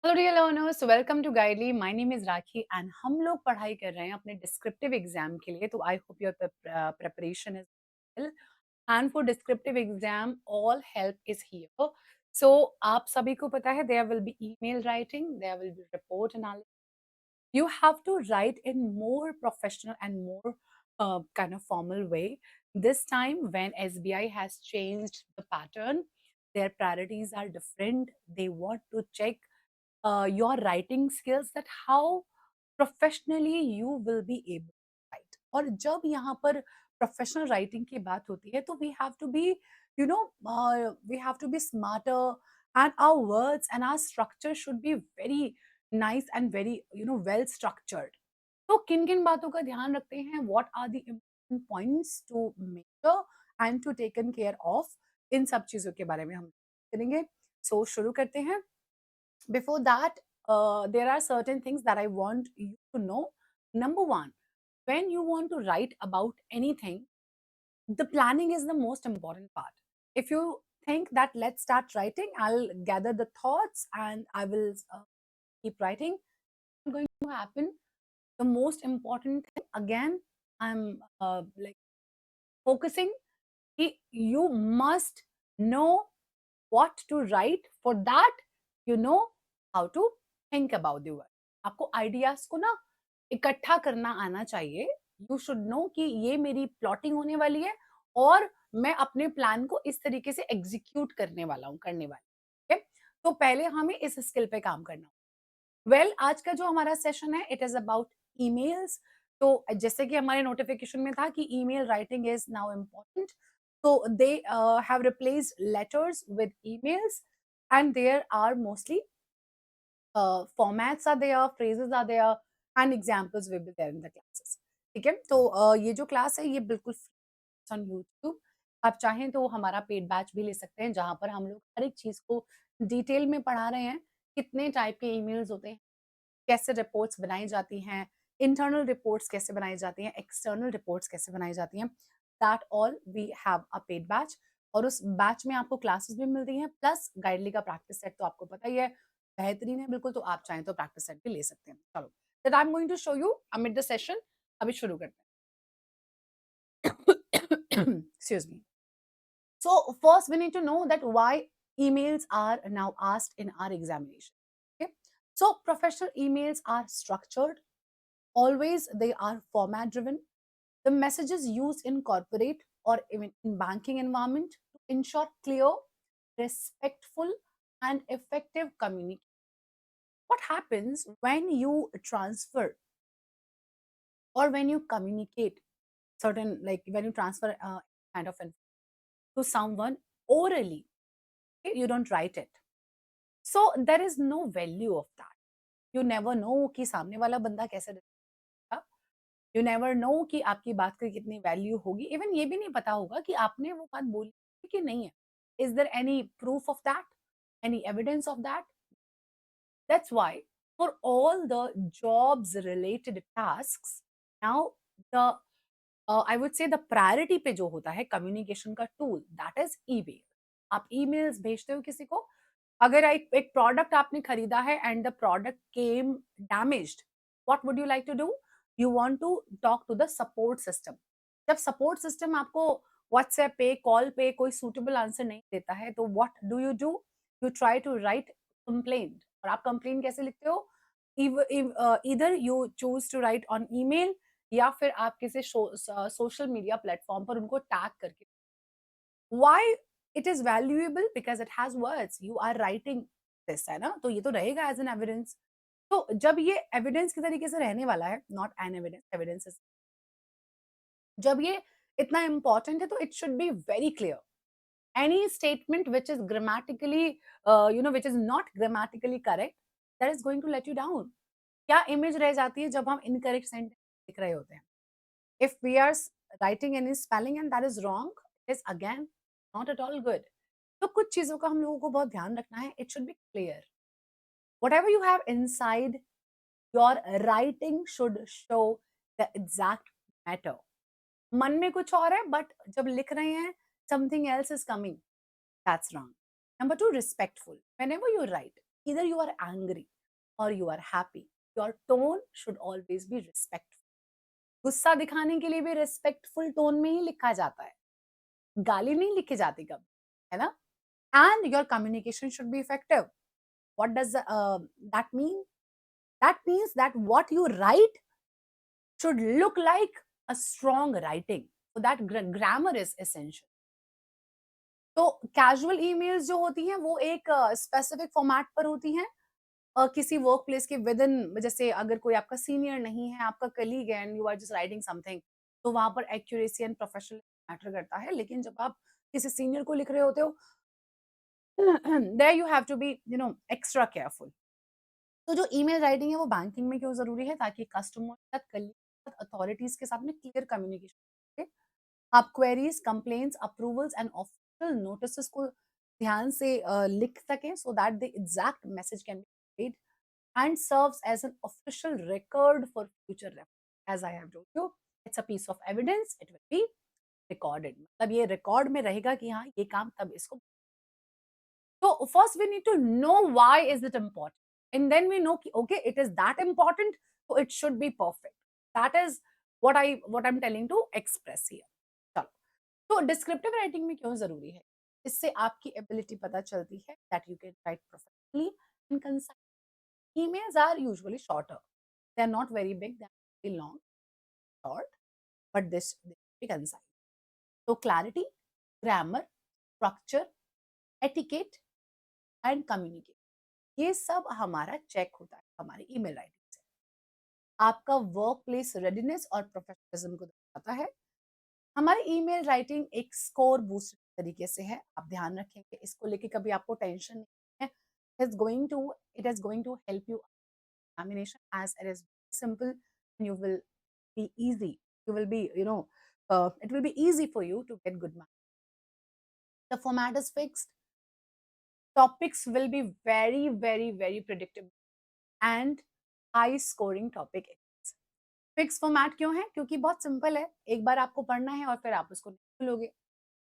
Hello dear learners, welcome to Guidely. My name is Rakhi and हम लोग पढ़ाई कर रहे हैं अपने डिस्क्रिप्टिव एग्जाम के लिए। तो I hope your preparation is well and for descriptive exam all help is here. So आप सभी को पता है there will be email writing, there will be report analysis. You have to write in more professional and more kind of formal way. This time, when SBI has changed the pattern, their priorities are different. They want to check your writing skills, that how professionally you will be able to write. और जब यहाँ पर professional writing की बात होती है तो we have to be you know we have to be smarter and our words and our structure should be very nice and very well structured. तो किन किन बातों का ध्यान रखते हैं, what are the important points to measure and to taken care of, इन सब चीजों के बारे में हम करेंगे। सो शुरू करते हैं। Before that, there are certain things that I want you to know. Number one, when you want to write about anything, the planning is the most important part. If you think that let's start writing, I'll gather the thoughts and I will keep writing, what's going to happen? The most important thing, again, I'm like focusing, you must know what to write. For that, you know how to think about the word. आपको ideas को ना इकट्ठा करना आना चाहिए। You should know कि ये मेरी प्लॉटिंग होने वाली है और मैं अपने प्लान को इस तरीके से एग्जीक्यूट करने वाला हूँ, करने वाली। ठीक है, तो पहले हमें इस स्किल पे काम करना। वेल आज का जो हमारा सेशन है इट इज अबाउट ईमेल्स। तो जैसे कि हमारे नोटिफिकेशन में था कि email writing is now important, so they have replaced letters with emails, and there are mostly formats are there, phrases are there, and examples will be there in the classes. ठीक है, तो ये जो class है ये बिल्कुल on YouTube. आप चाहें तो हमारा पेड बैच भी ले सकते हैं जहां पर हम लोग हर एक चीज को डिटेल में पढ़ा रहे हैं। कितने टाइप के ईमेल्स होते हैं, कैसे रिपोर्ट्स बनाई जाती हैं, इंटरनल रिपोर्ट्स कैसे बनाई जाती हैं, एक्सटर्नल रिपोर्ट्स कैसे बनाई जाती हैं, that all we have a paid batch. और उस बैच में आपको क्लासेस भी मिलती हैं प्लस गाइडली का प्रैक्टिस सेट तो आपको पता ही है, बेहतरीन है बिल्कुल। तो आप चाहें तो प्रैक्टिस सेट भी ले सकते हैं। चलो, that I am going to show you amid the session. अभी शुरू करते हैं। Excuse me. So first we need to know that why emails are now asked in our examination. Okay? So professional emails are structured. Always they are format driven. The messages used in corporate or even in banking environment to ensure clear, respectful and effective communication. What happens when you transfer or when you communicate certain, like when you transfer kind of to someone orally, okay, you don't write it. So there is no value of that. You never know कि सामने वाला बंदा कैसे रहेगा। You never know कि आपकी बात की कितनी वैल्यू होगी। इवन ये भी नहीं पता होगा कि आपने वो बात बोली है कि नहीं है। Is there any proof of that? Any evidence of that? That's why for all the jobs related tasks, now the I would say the priority पे जो होता है कम्युनिकेशन का टूल, दैट इज ईमेल। आप ईमेल्स भेजते हो किसी को। अगर एक प्रोडक्ट आपने खरीदा है and the product came damaged, what would you like to do? You want to talk to the support system. जब सपोर्ट सिस्टम आपको व्हाट्सएप पे, कॉल पे कोई सूटेबल आंसर नहीं देता है तो what do? You try to write complaint. और आप कंप्लेंट कैसे लिखते हो? इधर you choose to write on email या फिर आप किसी सोशल मीडिया प्लेटफॉर्म पर उनको टैग करके। Why it is valuable? Because it has words, you are writing this, है ना, तो ये तो रहेगा एज एन एविडेंस। तो जब ये एविडेंस की तरीके से रहने वाला है, नॉट एन एविडेंस, एविडेंस, जब ये इतना इंपॉर्टेंट है तो it should be very clear. Any statement which is grammatically which is not grammatically correct, that is going to let you down. क्या इमेज रह जाती है जब हम इनकरेक्ट सेंटेंस लिख रहे होते हैं? If we are writing any spelling and that is wrong, it is again not at all good. तो कुछ चीजों का हम लोगों को बहुत ध्यान रखना है। It should be clear. Whatever you have inside, your writing should show the exact matter. मन में कुछ और है but जब लिख रहे हैं something else is coming. That's wrong. Number two, respectful. Whenever you write, either you are angry or you are happy, your tone should always be respectful. गुस्सा दिखाने के लिए भी रिस्पेक्टफुल टोन में ही लिखा जाता है, गाली नहीं लिखी जाती कभी, है ना? And your communication should be effective. What does that mean? That means that what you write should look like a strong writing. So that grammar is essential. तो कैजुअल ईमेल्स जो होती हैं वो एक स्पेसिफिक फॉर्मेट पर होती हैं, किसी वर्क प्लेस के विद इन, जैसे अगर कोई आपका सीनियर नहीं है, आपका कलीग है and you are just writing something, तो वहां पर एक्यूरेसी एंड प्रोफेशनल मैटर करता है। लेकिन जब आप किसी सीनियर को लिख रहे होते हो, there you have to be extra careful. तो जो ईमेल राइटिंग है वो बैंकिंग में क्यों जरूरी है? ताकि कस्टमर के साथ, कलीग के साथ, अथॉरिटीज के साथ में क्लियर कम्युनिकेशन, आप queries, complaints, approvals and official notices को ध्यान से लिख सकें, so that the exact message can be read and serves as an official record for future reference. As I have told you, it's a piece of evidence. It will be recorded. मतलब ये record में रहेगा कि हाँ ये काम तब इसको। So first we need to know why is it important, and then we know कि okay it is that important, so it should be perfect. That is what I'm telling to express here. चलो, तो descriptive writing में क्यों जरूरी है? इससे आपकी ability पता चलती है that you can write professionally and concise. emails are usually shorter. They are not very big, they are very long, short, but this be concise. So clarity, grammar, structure, etiquette and communication, ये सब हमारा check होता है हमारी email writing से। आपका work place readiness और professionalism को दर्शाता है। हमारी ईमेल राइटिंग एक स्कोर बूस्ट तरीके से है, आप ध्यान रखेंगे, इसको लेके कभी आपको टेंशन नहीं है। It is going to help you examination as it is simple, and you will be easy, you will be it will be easy for you to get good marks. The format is fixed, topics will be very very very predictable and high scoring topic it is. Fix format क्यों है? क्योंकि बहुत simple है, एक बार आपको पढ़ना है और फिर आप उसको नहीं भूलोगे।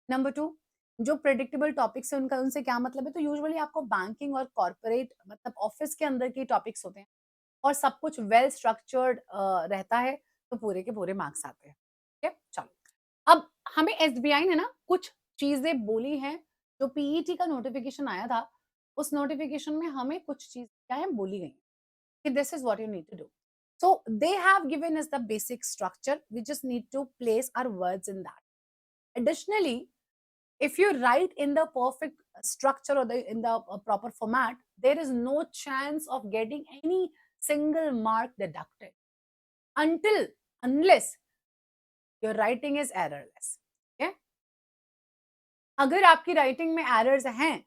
नंबर टू, जो प्रेडिक्टेबल टॉपिक्स है उनका उनसे क्या मतलब है? तो यूजुअली आपको बैंकिंग और कॉर्पोरेट मतलब ऑफिस के अंदर के टॉपिक्स होते हैं और सब कुछ वेल स्ट्रक्चर्ड रहता है, तो पूरे के पूरे मार्क्स आते हैं। ठीक है, चलो। अब हमें एसबीआई ने ना कुछ चीजें बोली हैं, जो पीईटी का नोटिफिकेशन आया था, उस नोटिफिकेशन में हमें कुछ चीज क्या है बोली गई कि this is what you need to do. So they have given us the basic structure. We just need to place our words in that. Additionally, if you write in the perfect structure or in the proper format, there is no chance of getting any single mark deducted unless your writing is errorless. Okay? अगर आपकी writing में errors हैं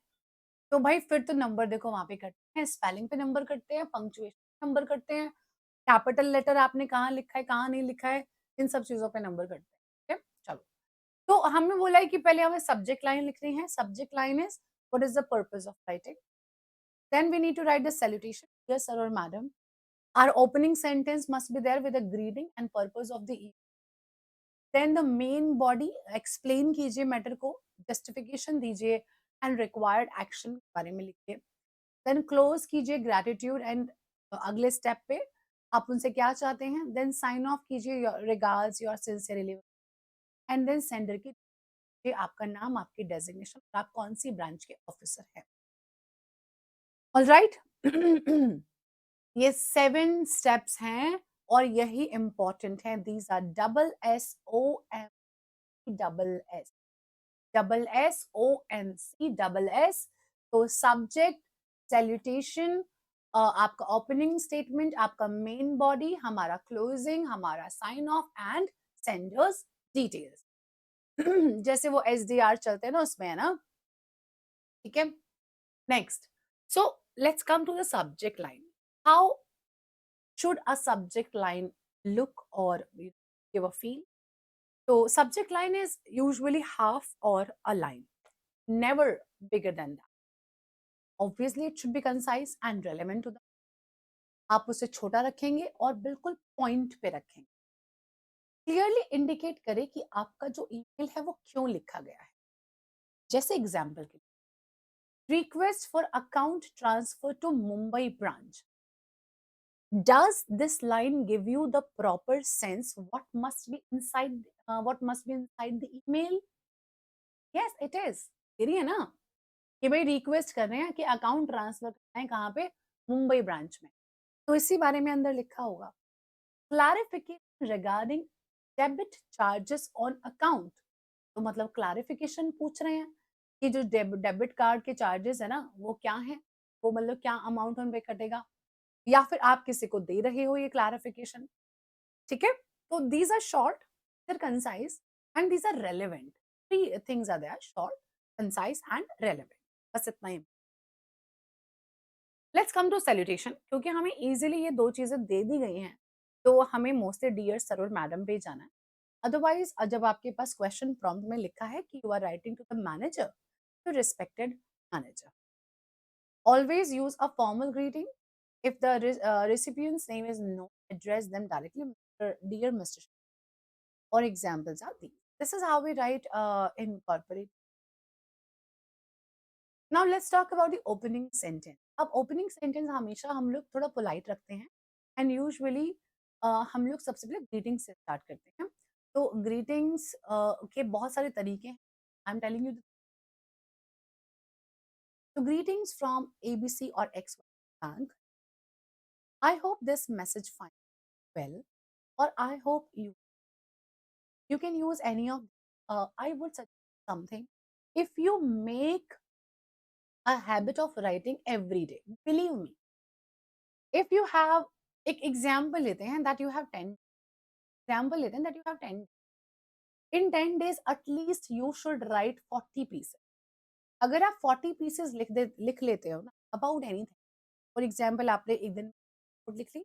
तो भाई फिर तो number देखो वहां पे कटते हैं, स्पेलिंग पे नंबर कटते हैं, पंक्चुएशन नंबर कटते हैं, कैपिटल लेटर आपने कहाँ लिखा है कहाँ नहीं लिखा है, इन सब चीजों पे नंबर कटते हैं। ठीक है, चलो। तो हमने बोला है कि पहले हमें सब्जेक्ट लाइन लिखनी है। Subject line is what is the purpose of writing, then we need to write the salutation, dear sir और madam. Our opening sentence must be there with the greeting and purpose of the email. Then the main body, explain कीजिए matter को, justification दीजिए and required action के बारे में लिखिए। Then close कीजिए gratitude and अगले स्टेप पे आप उनसे क्या चाहते हैं। देन साइन ऑफ कीजिए your regards, your sincerely, and then sender की आपका नाम, आपकी डेजिग्नेशन, आप कौन सी ब्रांच के ऑफिसर हैं। ऑलराइट, ये 7 स्टेप्स हैं और यही इंपॉर्टेंट है। These are SSOM SS SSONC तो सब्जेक्ट, सैल्यूटेशन, आपका ओपनिंग स्टेटमेंट, आपका मेन बॉडी, हमारा क्लोजिंग, हमारा sign off and senders details. जैसे वो SDR चलते हैं ना उसमें, है ना? ठीक है, next. So let's come to the subject line. How should a subject line look or give a feel? So subject line is usually half or a line, never bigger than that. Obviously, it should be concise and relevant to the. आप उसे छोटा रखेंगे और बिल्कुल point पे रखेंगे। Clearly indicate करें कि आपका जो ईमेल है वो क्यों लिखा गया है। जैसे एग्जाम्पल के लिए, Request for account transfer to Mumbai branch. Does this line give you the proper sense what must be inside the email? Yes, it is. दे रही है ना कि भाई रिक्वेस्ट कर रहे हैं कि अकाउंट ट्रांसफर करना है कहाँ पे, मुंबई ब्रांच में, तो इसी बारे में अंदर लिखा होगा। Clarification regarding debit charges on account, तो मतलब क्लैरिफिकेशन पूछ रहे हैं कि जो डेबिट कार्ड के चार्जेस है ना वो क्या है, वो मतलब क्या अमाउंट उन पे कटेगा, या फिर आप किसी को दे रहे हो ये क्लैरिफिकेशन। ठीक है, तो these are short, they're concise, and these are relevant. Three things are there: short, concise and relevant. बस इतना ही। लेट्स कम टू सैल्यूटेशन, क्योंकि हमें इजीली ये दो चीजें दे दी गई हैं, तो हमें मोस्टली डियर सर और मैडम पे जाना है। अदरवाइज जब आपके पास क्वेश्चन प्रॉम्प्ट में लिखा है कि you are writing to the manager, to respected manager. Always use a formal greeting. If the recipient's name is known, address them directly, Dear Mr. Or examples are these. This is how we write in corporate. Now let's talk about the opening sentence. अब opening sentence हमेशा हम लोग थोड़ा polite रखते हैं, and usually हम लोग सबसे पहले greetings से start करते हैं। तो greetings के बहुत सारे तरीके हैं। I'm telling you. So greetings from ABC or XY Bank. I hope this message finds you well, or I hope you can use any of. I would suggest something. If you make a habit of writing every day, believe me, if you have एक example लेते हैं that you have 10 example लेते हैं that you have 10 in 10 days at least you should write 40 pieces. अगर आप 40 pieces लिख लेते हो ना about anything, for example आपने एक दिन लिख ली,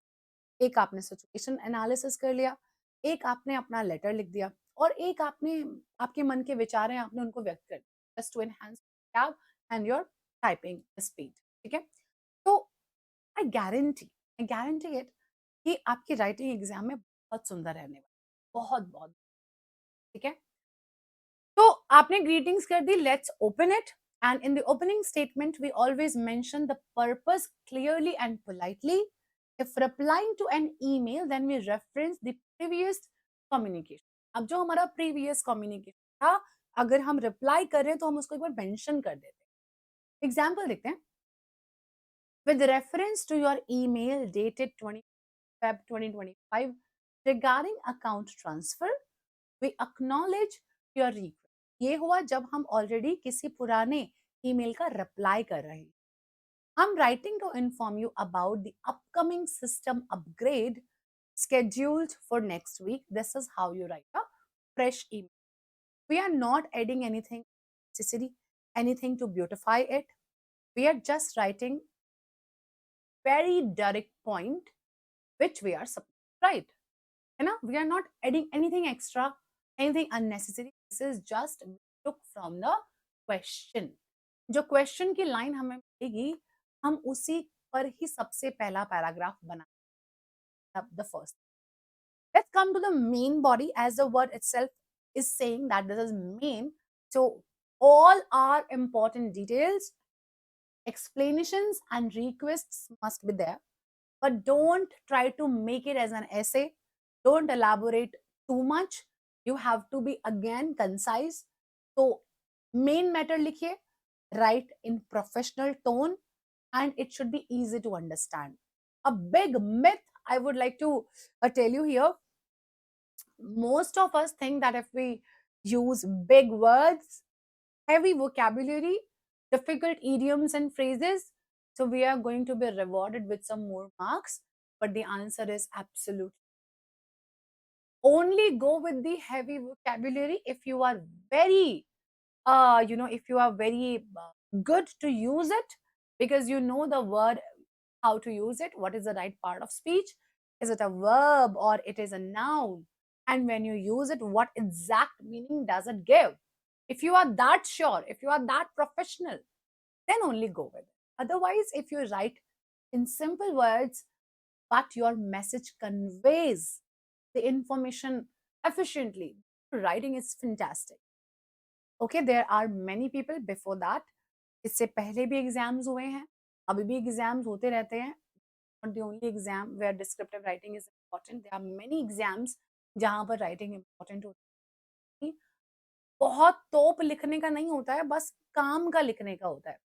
एक आपने सिचुएशन एनालिसिस कर लिया, एक आपने अपना लेटर लिख दिया, और एक आपने आपके मन के विचार हैं आपने उनको व्यक्त कर दिया, just to enhance and your typing speed. ठीक है, तो आई गारंटी इट कि आपकी राइटिंग एग्जाम में बहुत सुंदर रहने वाली, बहुत बहुत। ठीक है, तो आपने ग्रीटिंग्स कर दी, let's open it. And in the opening statement, we always mention the purpose clearly and politely. If replying to an email, then we reference the previous communication. अब जो हमारा previous communication था, अगर हम reply कर रहे हैं तो हम उसको एक बार mention कर देते हैं। Example देखते हैं। With reference to your email dated 20 Feb 2025 regarding account transfer, we acknowledge your request. ये हुआ जब हम ऑलरेडी किसी पुराने ईमेल का रिप्लाई कर रहे हैं। I'm writing to inform you about the upcoming system upgrade scheduled for next week. This is how you write a fresh email. We are not adding anything necessary, anything to beautify it. We are just writing very direct point which we are supposed to write. है ना? We are not adding anything extra, anything unnecessary. This is just took from the question. जो question की line हमें मिलेगी, हम उसी पर ही सबसे पहला पैराग्राफ बना the first. Let's come to the main body, as the word itself is saying that this is main. So all our important details, explanations and requests must be there, but don't try to make it as an essay. Don't elaborate too much. You have to be again concise. So main matter likhiye, write in professional tone, and it should be easy to understand. A big myth I would like to tell you here. Most of us think that if we use big words, heavy vocabulary, difficult idioms and phrases, so we are going to be rewarded with some more marks. But the answer is absolutely. Only go with the heavy vocabulary if you are very, if you are very good to use it, because you know the word, how to use it, what is the right part of speech, is it a verb or it is a noun, and when you use it, what exact meaning does it give. If you are that sure, if you are that professional, then only go with it. Otherwise, if you write in simple words, but your message conveys the information efficiently, writing is fantastic. Okay, there are many people before that इससे पहले भी exams हुए हैं, अभी भी exams होते रहते हैं। Not the only exam where descriptive writing is important, there are many exams जहाँ पर राइटिंग इम्पोर्टेंट होती है। बहुत तोप लिखने का नहीं होता है, बस काम का लिखने का होता है।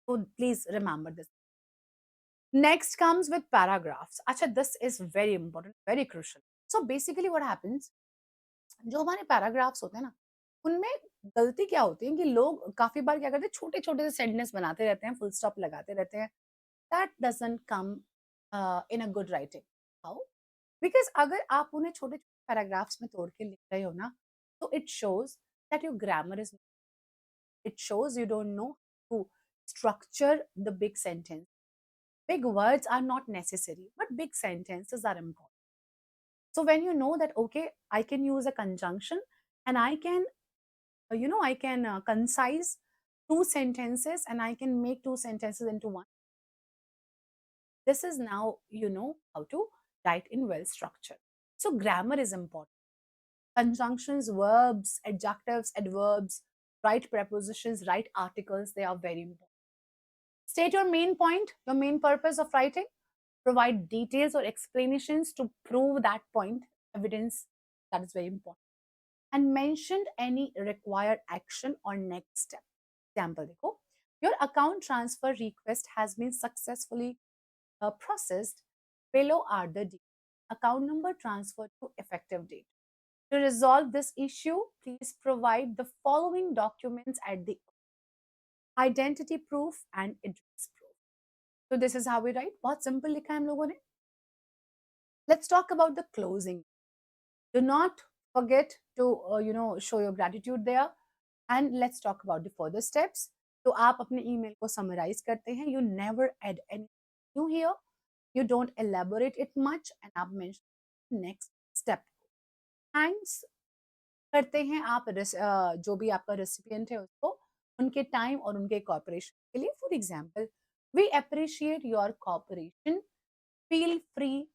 तो please remember this. Next comes with paragraphs. अच्छा, this is very important, very crucial. So basically what happens, जो हमारे पैराग्राफ्स होते हैं ना, उनमें गलती क्या होती है कि लोग काफी बार क्या करते हैं, छोटे छोटे से सेंटेंस बनाते रहते हैं, फुल स्टॉप लगाते रहते हैं। That doesn't come in a good writing. How? Because अगर आप उन्हें छोटे छोटे पैराग्राफ्स में तोड़ के लिख रहे हो ना, तो it shows that your grammar is, it shows you don't know to structure the big sentence. Big words are not necessary, but big sentences are important. So when you know that, okay, I can use a conjunction and I can, I can concise two sentences and I can make two sentences into one. This is now, you know how to write in well structure. So grammar is important. Conjunctions, verbs, adjectives, adverbs, right prepositions, right articles, they are very important. State your main point, your main purpose of writing. Provide details or explanations to prove that point, evidence, that is very important. And mention any required action or next step. Example, देखो, your account transfer request has been successfully processed. Below are the details. Account number transferred to effective date. To resolve this issue, please provide the following documents at the identity proof and address proof. So this is how we write. बहुत simple लिखा है हम लोगों ने. Let's talk about the closing. Do not forget to show your gratitude there. And let's talk about the further steps. तो आप अपने email को summarize करते हैं. You never add anything new here. You don't elaborate it much. And आप mention next step. Thanks करते हैं आप जो भी आपका recipient है उसको, उनके time और उनके cooperation के लिए. For example, we appreciate your cooperation. Feel free,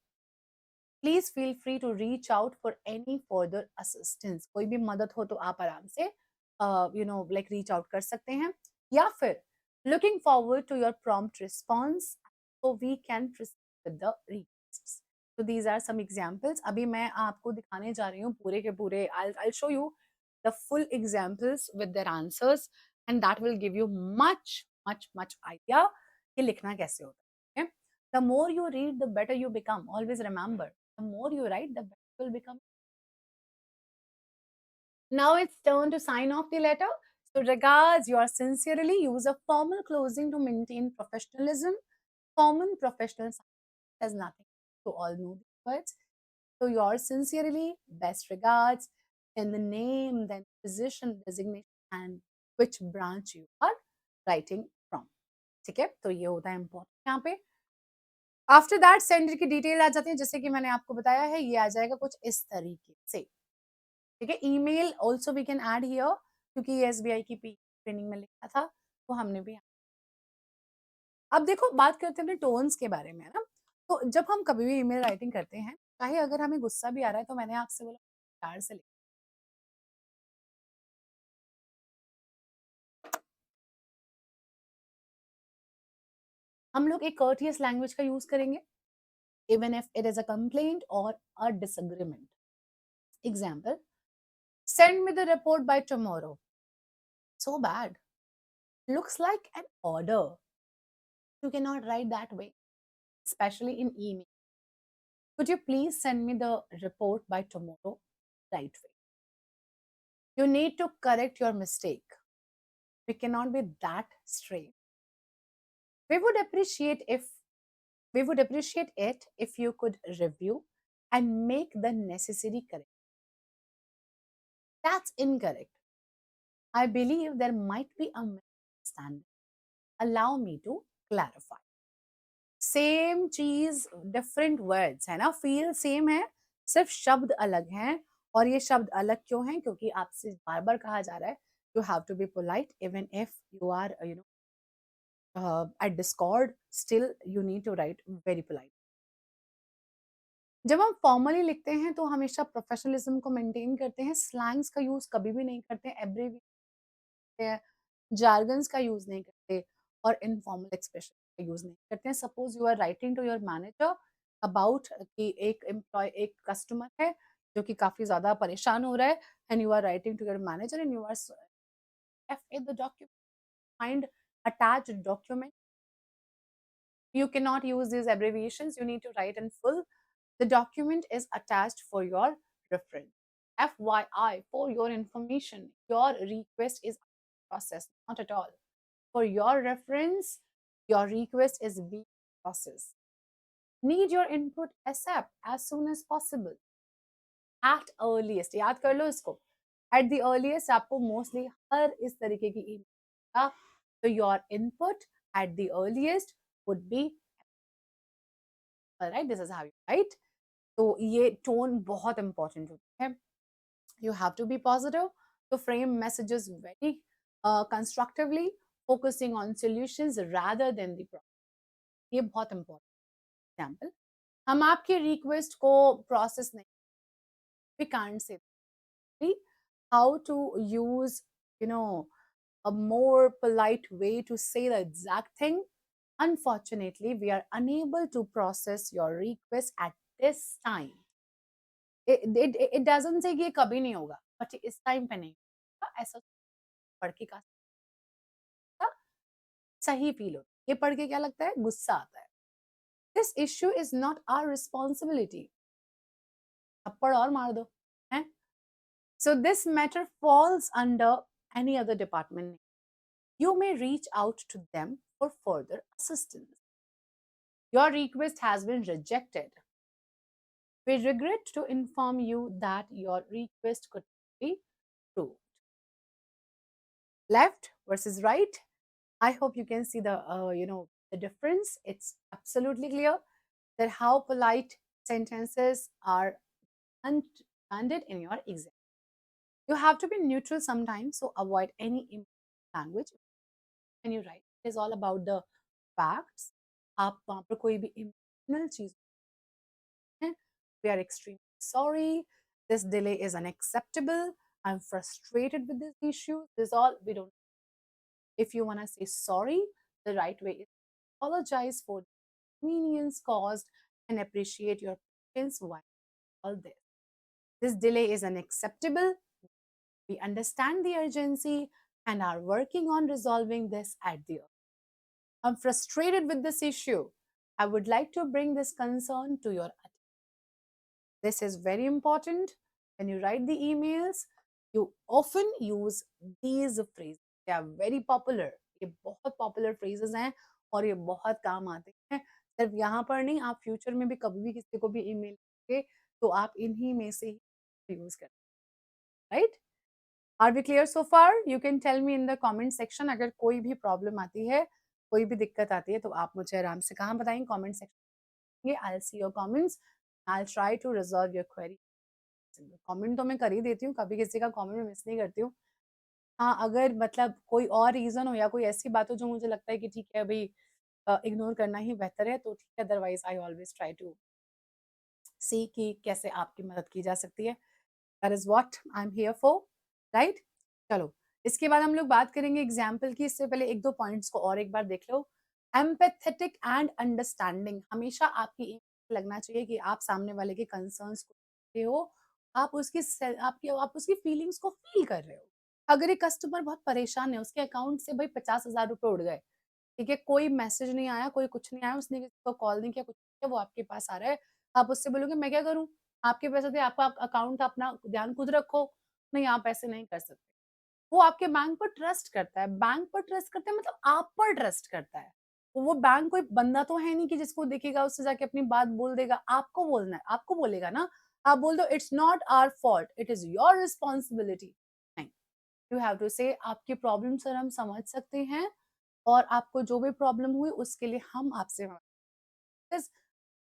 please feel free to reach out for any further assistance. कोई भी मदद हो तो आप आराम से लाइक रीच आउट कर सकते हैं. या फिर looking forward to your prompt response so we can proceed with the requests. so these are some examples. अभी मैं आपको दिखाने जा रही हूँ पूरे के पूरे. I'll show you the full examples with their answers and that will give you much idea कि लिखना कैसे होता है. Okay? The more you read, the better you become. Always remember, the more you write, the better you will become. Now it's turn to sign off the letter. So regards, yours sincerely. Use a formal closing to maintain professionalism. Common professional sign has nothing to all know these words. So yours sincerely, best regards, then the name, then position, designation, and which branch you are writing from. ठीक है, तो ये होता है important यहाँ पे. After that sender की detail आ जाती है, जैसे कि मैंने आपको बताया है, ये आ जाएगा कुछ इस तरीके से. ठीक है, email also we can add here, क्योंकि ये एसबीआई की पी ट्रेनिंग में लिखा था, तो हमने भी. अब देखो, बात करते हैं अपने टोन्स के बारे में, है ना. तो जब हम कभी भी ईमेल राइटिंग करते हैं, चाहे अगर हमें गुस्सा भी आ रहा है, तो मैंने आपसे बोला प्यार से लिख. हम लोग एक कर्टियस लैंग्वेज का यूज करेंगे, even if it is a complaint or a disagreement. Example, send me the report by tomorrow. So bad. Looks like an order. You cannot write that way, especially in email. Could you please send me the report by tomorrow? Right way. You need to correct your mistake. We cannot be that straight. We would appreciate it if you could review and make the necessary correction. That's incorrect. I believe there might be a misunderstanding. Allow me to clarify. Same चीज different words है ना, feel same है, सिर्फ शब्द अलग हैं. और ये शब्द अलग क्यों हैं? क्योंकि आपसे बार बार कहा जा रहा है you have to be polite even if you are at discord, still you need to write very polite. जब हम फॉर्मली लिखते हैं तो हमेशा प्रोफेशनलिज्म को मेंटेन करते हैं, स्लैंग्स का यूज कभी भी नहीं करते, एब्रीविएट, जार्गन्स का यूज नहीं करते. और इनफॉर्मल एक्सप्रेशन का यूज नहीं करते हैं। Suppose you are writing to your manager about कि एक कस्टमर है जो कि काफी ज्यादा परेशान हो रहा है, and you are writing to your manager and you are if in the document, find attached document. You cannot use these abbreviations. You need to write in full. The document is attached for your reference. FYI, for your information, your request is processed, not at all. For your reference, your request is being processed. Need your input ASAP, as soon as possible. At earliest, याद कर लो इसको. At the earliest आपको mostly हर इस तरीके की email. So your input at the earliest would be, all right, this is how you write. तो ये tone बहुत important होती है. You have to be positive to frame messages very constructively, focusing on solutions rather than the problem. ये बहुत important. Example, हम आपके request को process नहीं, we can't say how to use, you know, a more polite way to say the exact thing. Unfortunately, we are unable to process your request at this time. It doesn't say कि ये कभी नहीं होगा, but इस time पे नहीं होगा, ऐसा पढ़ के का सही फील होता है। ये पढ़ के क्या लगता है? गुस्सा आता है। This issue is not our responsibility. थप्पड़ और मार दो, हैं? So this matter falls under any other department. You may reach out to them for further assistance. Your request has been rejected. We regret to inform you that your request could be approved. Left versus right. I hope you can see the the difference. It's absolutely clear that how polite sentences are landed in your exam. You have to be neutral sometimes, so avoid any language when you write. It is all about the facts. आप वहाँ पर कोई भी emotional चीज है. We are extremely sorry. This delay is unacceptable. I'm frustrated with this issue. This all we don't. If you want to say sorry, the right way is apologize for the inconvenience caused and appreciate your patience while all this. This delay is unacceptable. We understand the urgency and are working on resolving this at the earliest. I'm frustrated with this issue. I would like to bring this concern to your attention. This is very important. When you write the emails, you often use these phrases. They are very popular. ये बहुत popular phrases हैं और ये बहुत काम आते हैं. सिर्फ यहाँ पर नहीं, आप फ्यूचर में भी कभी भी किसी को भी ईमेल करेंगे तो आप इन्हीं में से ही यूज करें. Right? Are we clear so far? You can tell me in the comment section अगर कोई भी प्रॉब्लम आती है, कोई भी दिक्कत आती है तो आप मुझे आराम से कहाँ बताएंगे? Comment section. I will see your comments. I will try to resolve your query. Comment तो मैं कर ही देती हूँ, कभी किसी का कमेंट मिस नहीं करती हूँ. हाँ, अगर मतलब कोई और रीजन हो या कोई ऐसी बात हो जो मुझे लगता है कि ठीक है भाई इग्नोर करना ही बेहतर है तो ठीक है, otherwise I always try to see कि कैसे आपकी मदद की जा सकती है. That is what I am here for. Right? चलो, इसके बाद हम लोग बात करेंगे एग्जाम्पल की. इससे पहले एक दो पॉइंट्स को और एक बार देख लो. Empathetic and understanding. हमेशा आपकी लगना चाहिए कि आप सामने वाले के कंसर्न्स को हो, आप उसकी फीलिंग्स को फील कर रहे हो. अगर एक कस्टमर बहुत परेशान है, उसके अकाउंट से भाई 50,000 रुपए उड़ गए, ठीक है, कोई मैसेज नहीं आया, कोई कुछ नहीं आया, उसने किसी को कॉल नहीं किया, कुछ नहीं किया, वो आपके पास आ रहा है, आप उससे बोलोगे मैं क्या करूं? आपके पैसे थे, आपका अकाउंट, अपना ध्यान खुद रखो. नहीं, आप ऐसे नहीं कर सकते. वो आपके बैंक पर ट्रस्ट करता है. बैंक पर ट्रस्ट करता है मतलब आप पर ट्रस्ट करता है. वो बैंक कोई बंदा तो है नहीं कि जिसको देखेगा उससे जाके अपनी बात बोल देगा. आपको बोलना है, आपको बोलेगा ना. आप बोल दो it's not our fault, it is your responsibility. नहीं, यू हैव टू से आपकी प्रॉब्लम सर हम समझ सकते हैं और आपको जो भी प्रॉब्लम हुई उसके लिए हम आपसे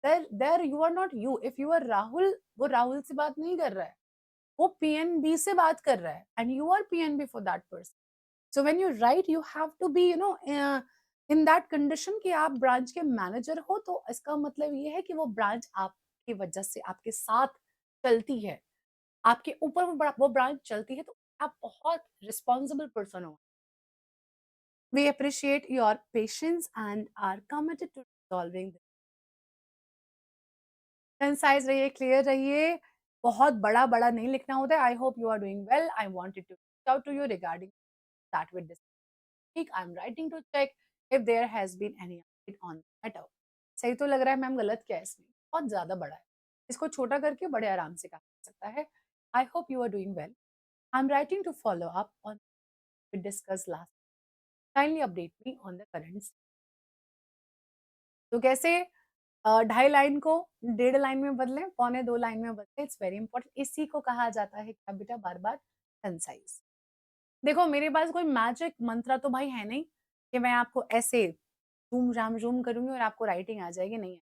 there you are not you. If you are Rahul, वो राहुल से बात नहीं कर रहा है, वो पीएनबी से बात कर रहा है and you are PNB for that person. So when you write you have to be in that condition कि आप ब्रांच के मैनेजर हो, तो इसका मतलब ये है कि वो ब्रांच आपकी वजह से आपके साथ चलती है, आपके ऊपर वो ब्रांच चलती है, तो आप बहुत रिस्पॉन्सिबल पर्सन हो. We appreciate your patience and are committed to resolving this. Concise रहिए, क्लियर रहिए, बहुत बड़ा बड़ा नहीं लिखना होता है. I hope you are doing well. I wanted to reach out to you regarding that with this week. I am writing to check if there has been any update on matter. सही तो लग रहा है ma'am, गलत क्या है इसमें? बहुत ज्यादा बड़ा है, इसको छोटा करके बड़े आराम से कहा जा सकता है. I hope you are doing well. I am writing to follow up on we discussed last. Kindly update me on the current. तो कैसे 2.5 लाइन को 1.5 लाइन में बदलें, 2.25 लाइन में बदलें. It's very important. इसी को कहा जाता है क्या बेटा? बार बार कंसाइज. देखो मेरे पास कोई मैजिक मंत्र तो भाई है नहीं कि मैं आपको ऐसे झूम झाम झूम करूंगी और आपको राइटिंग आ जाएगी. नहीं.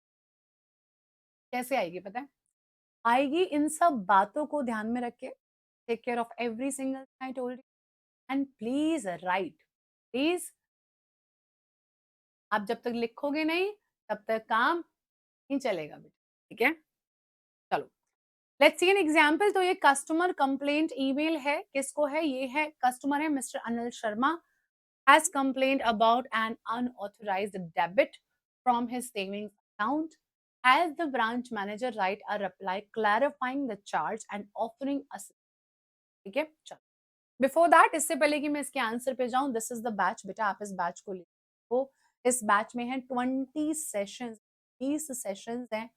कैसे आएगी पता है? आएगी इन सब बातों को ध्यान में रख के. Take care of every single I told you and please write. Please. आप जब तक लिखोगे नहीं तब तक काम नहीं चलेगा बेटा. ठीक है, चलो लेट्स सी एन एग्जांपल. तो ये कस्टमर कंप्लेंट ईमेल है. किसको है? ये है कस्टमर है mister Anil Sharma has complained about an unauthorized debit from his savings account. Has the branch manager write a reply clarifying the charge and offering assistance? ठीक है, चलो. बिफोर दैट, इससे पहले कि मैं इसके आंसर पे जाऊं, दिस इज द बैच बेटा. आप इस बैच को लिखो. इस बैच में है 20 सेशंस. 20 सेशंस हैं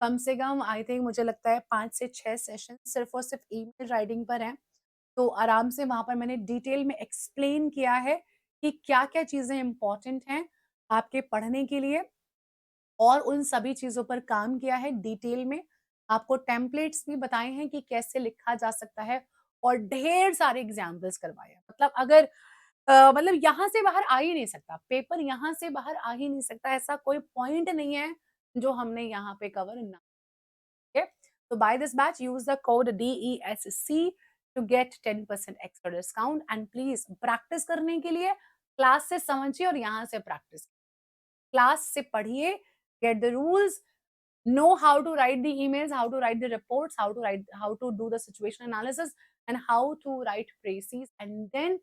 कम से कम. आई थिंक मुझे लगता है 5 से 6 सेशन सिर्फ और सिर्फ ईमेल राइटिंग पर हैं. तो आराम से वहां पर मैंने डिटेल में एक्सप्लेन किया है कि क्या क्या चीजें इंपॉर्टेंट हैं आपके पढ़ने के लिए, और उन सभी चीजों पर काम किया है डिटेल में. आपको टेम्पलेट्स भी बताए हैं कि कैसे लिखा जा सकता है, और ढेर सारे एग्जाम्पल्स करवाए हैं. मतलब अगर मतलब यहाँ से बाहर आ ही नहीं सकता पेपर, यहाँ से बाहर आ ही नहीं सकता. ऐसा कोई पॉइंट नहीं है जो हमने यहाँ पे कवर ना. Okay? So buy this batch, use the code DESC to get 10% extra discount. And please practice करने के लिए क्लास से समझिए और यहाँ से प्रैक्टिस. क्लास से पढ़िए, get the rules, know how to write the emails, how to write the reports, how to do the situation analysis, and how to write précis, and then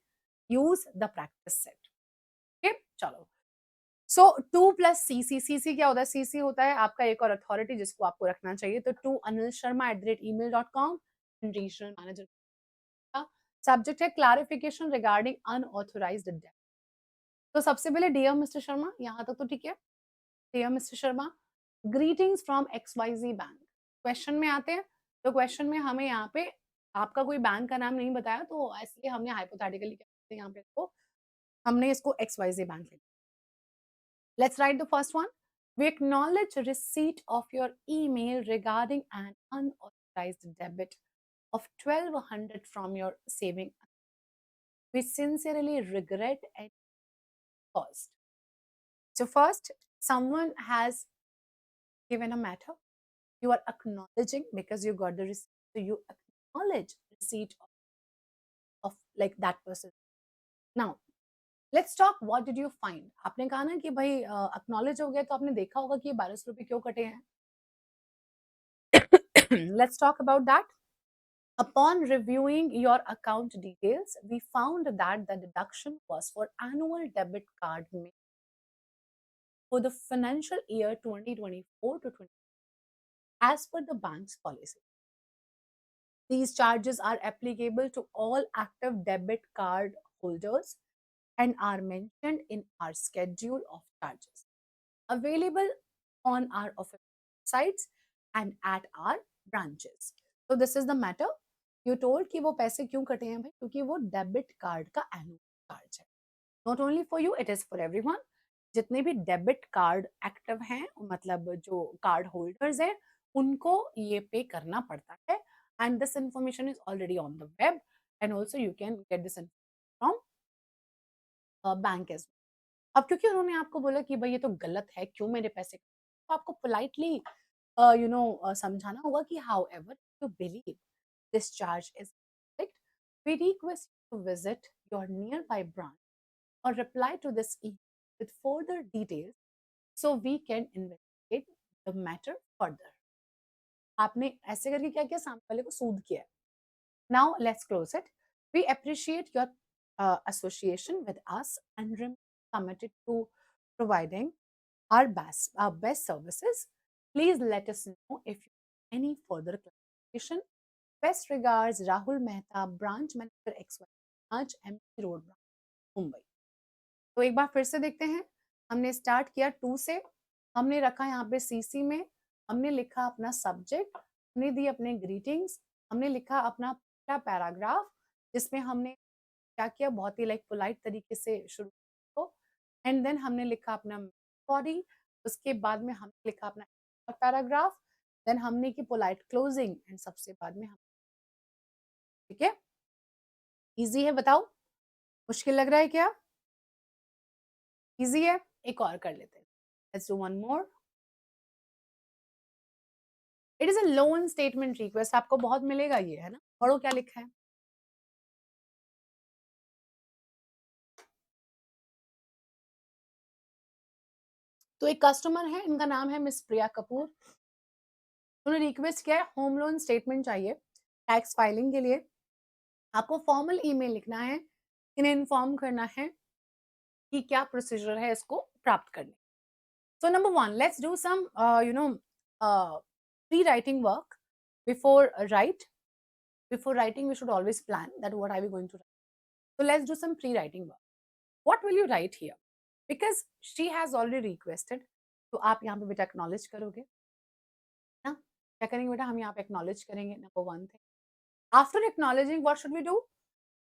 use the practice set. Okay, चलो. सो 2+CC. क्या होता है? CC होता है आपका एक और authority जिसको आपको रखना चाहिए. तो toanilsharma@email.com, रीजनल मैनेजर का. सब्जेक्ट है क्लैरिफिकेशन रिगार्डिंग अनऑथोराइज्ड डेट. तो सबसे पहले डियर मिस्टर शर्मा, यहाँ तक तो ठीक है. Dear mister Sharma, greetings from XYZ bank. Question में आते हैं. तो क्वेश्चन में हमें यहाँ पे आपका कोई बैंक का नाम नहीं बताया, तो इसलिए हमने हाइपोथेटिकली क्या यहाँ पे इसको हमने इसको XYZ बैंक लिखा. Let's write the first one. We acknowledge receipt of your email regarding an unauthorized debit of 1200 from your saving. We sincerely regret any cost. So first, someone has given a matter. You are acknowledging because you got the receipt. So you acknowledge receipt of like that person. Now, let's talk. What did you find? आपने कहा ना कि भाई acknowledge हो गया, तो आपने देखा होगा कि ये 1200 रुपए क्यों कटे हैं. Let's talk about that. Upon reviewing your account details, we found that the deduction was for annual debit card made for the financial year 2024 to 20, as per the bank's policy. These charges are applicable to all active debit card holders and are mentioned in our schedule of charges, available on our official sites and at our branches. So this is the matter. You told कि वो पैसे क्यों कटे हैं भाई? क्योंकि वो debit card का एनुअल चार्ज है. Not only for you, it is for everyone. जितने भी डेबिट कार्ड एक्टिव हैं, मतलब जो कार्ड होल्डर्स हैं, उनको ये पे करना पड़ता है. And this information is already on the web, and also you can get this from bank edge. अब क्योंकि उन्होंने आपको बोला कि भाई ये तो गलत है, क्यों मेरे पैसे, तो आपको पोलाइटली समझाना होगा कि however you believe this charge is correct, we request to visit your nearby branch or reply to this email with further details so we can investigate the matter further. आपने ऐसे करके क्या किया? सामने वाले को sued किया. Now let's close it. We appreciate your association with us and committed to providing our best services. Please let us know if you have any further clarification. Best regards, Rahul Mehta, Branch Manager XY, Branch MP Road, Mumbai. तो एक बार फिर से देखते हैं। हमने start किया 2 से, हमने रखा यहाँ पे सीसी में, हमने लिखा अपना सब्जेक्ट, हमने दी अपने ग्रीटिंग्स, हमने लिखा अपना पहला पैराग्राफ, जिसमें हमने क्या किया, बहुत ही लाइक पोलाइट तरीके से शुरू को, एंड देन हमने लिखा अपना बॉडी, उसके बाद में हमने लिखा अपना पैराग्राफ, देन हमने की पोलाइट क्लोजिंग, एंड सबसे बाद में हम, ठीक है, इजी है, बताओ मुश्किल लग रहा है क्या? इजी है, एक और कर लेते हैं, let's do one more. It is a loan statement request, आपको बहुत मिलेगा ये, है ना, पढ़ो क्या लिखा है। तो एक कस्टमर है, इनका नाम है मिस प्रिया कपूर, उन्होंने रिक्वेस्ट किया है होम लोन स्टेटमेंट चाहिए टैक्स फाइलिंग के लिए। आपको फॉर्मल ईमेल लिखना है, इन्हें इन्फॉर्म करना है कि क्या प्रोसीजर है इसको प्राप्त करने। So number 1, let's do some prewriting work before write. Before writing, we should always plan that what are we going to write. So let's do some pre-writing work. What will you write here? Because she has already requested. तो आप यहाँ पे बेटा acknowledge करोगे ना, क्या करेंगे बेटा, हम यहाँ पे acknowledge करेंगे, number 1 thing. After acknowledging, what should we do?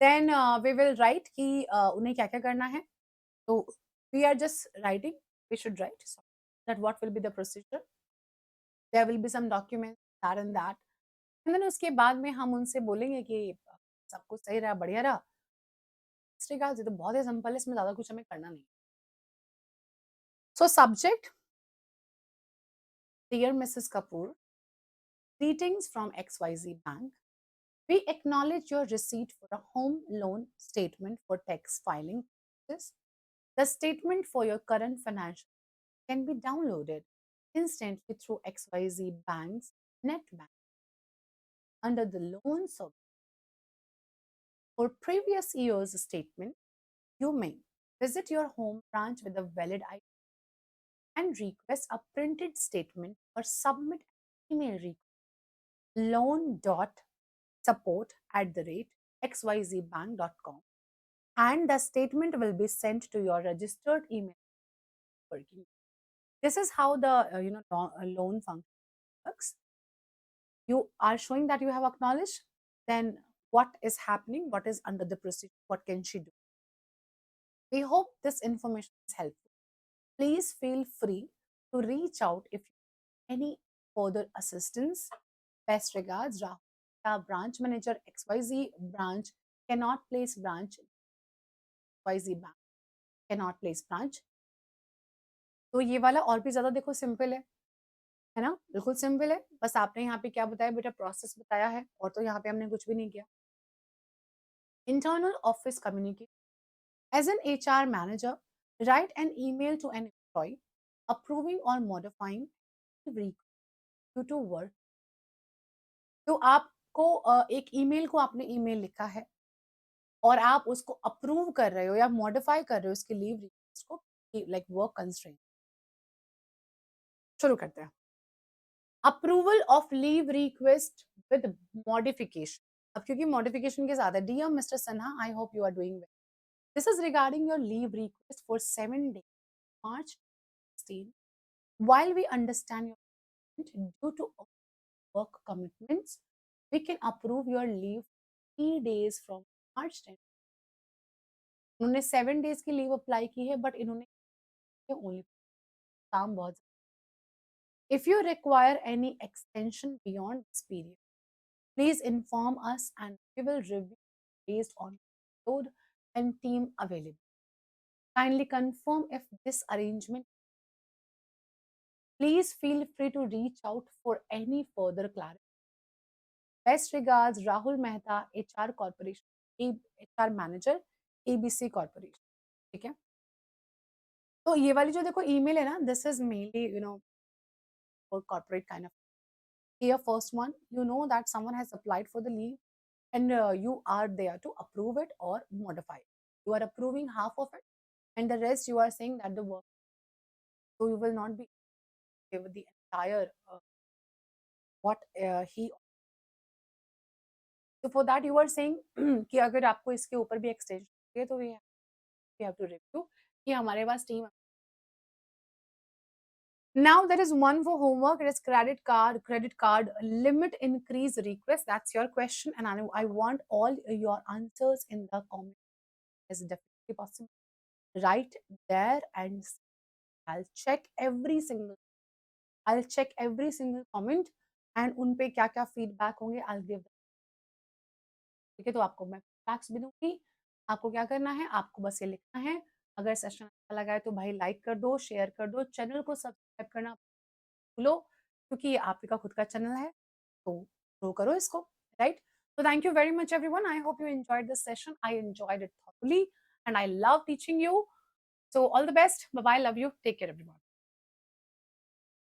Then we will write कि उन्हें क्या क्या करना है. तो we are just writing, we should write so that what will be the procedure. There will be some documents, that and that. And then उसके बाद में हम उनसे बोलेंगे कि सब कुछ सही रहा, बढ़िया रहा। ये तो बहुत ही सिंपल है, इसमें ज़्यादा कुछ हमें करना नहीं। So subject, dear Mrs. Kapoor, greetings from XYZ Bank. We acknowledge your receipt for a home loan statement for tax filing purposes. The statement for your current financial can be downloaded instantly through XYZ Bank's net bank under the loan service. For previous year's statement, you may visit your home branch with a valid ID and request a printed statement or submit an email request loan.support@xyzbank.com, and the statement will be sent to your registered email working. This is how the loan function works. You are showing that you have acknowledged, then what is happening, what is under the procedure, what can she do. We hope this information is helpful. Please feel free to reach out if you need any further assistance. Best regards, Rahul, branch manager XYZ branch, cannot place branch, XYZ bank cannot place branch. तो ये वाला और भी ज्यादा देखो simple है ना, बिल्कुल सिंपल है। बस आपने यहाँ पे क्या बताया बेटा, प्रोसेस बताया है, और तो यहाँ पे हमने कुछ भी नहीं किया। Internal office communication. As an HR manager, write an email to an employee approving or modifying due to work. तो आपको एक ईमेल को आपने ईमेल लिखा है और आप उसको अप्रूव कर रहे हो या मॉडिफाई कर रहे हो उसकी लीव रिक्वेस्ट को, लाइक वर्क कंस्ट्रेंट। शुरू करते हैं। Approval of leave request with modification. अब क्योंकि मॉडिफिकेशन के साथ है, dear mister Sinha, I hope you are doing well. This is regarding your leave request for 7 days March 16. While we understand your due to work commitments, we can approve your leave 3 days from March 10. उन्होंने 7 days की leave apply की है, but इन्होंने only काम बहुत। If you require any extension beyond this period, please inform us and we will review based on load and team available. Kindly confirm if this arrangement. Please feel free to reach out for any further clarity. Best regards, Rahul Mehta, HR Corporation, HR Manager, ABC Corporation. ठीक है, तो ये वाली जो देखो email है ना, this is mainly for corporate kind of. Here, first one, you know that someone has applied for the leave and you are there to approve it or modify it. You are approving half of it and the rest you are saying that the work, so you will not be give the entire what he. So for that you are saying कि अगर आपको इसके ऊपर भी extension चाहिए तो we have to review कि हमारे पास team. Now there is one for homework. It is credit card limit increase request. That's your question, and I want all your answers in the comment. Is definitely possible. Write there, and I'll check every single. I'll check every single comment, and उन पे क्या क्या feedback होंगे I'll give. ठीक है, तो आपको मैं फैक्ट्स भी दूंगी. आपको क्या करना है, आपको बस ये लिखना है. अगर सेशन अच्छा लगा है तो भाई लाइक कर दो, शेयर कर दो, चैनल को सब्सक्राइब करना भूलो, क्योंकि ये आप ही का खुद का चैनल है, तो ग्रो करो इसको, right? So thank you very much everyone. I hope you enjoyed this session. I enjoyed it thoroughly and I love teaching you. So all the best. Bye bye. Love you. Take care everyone.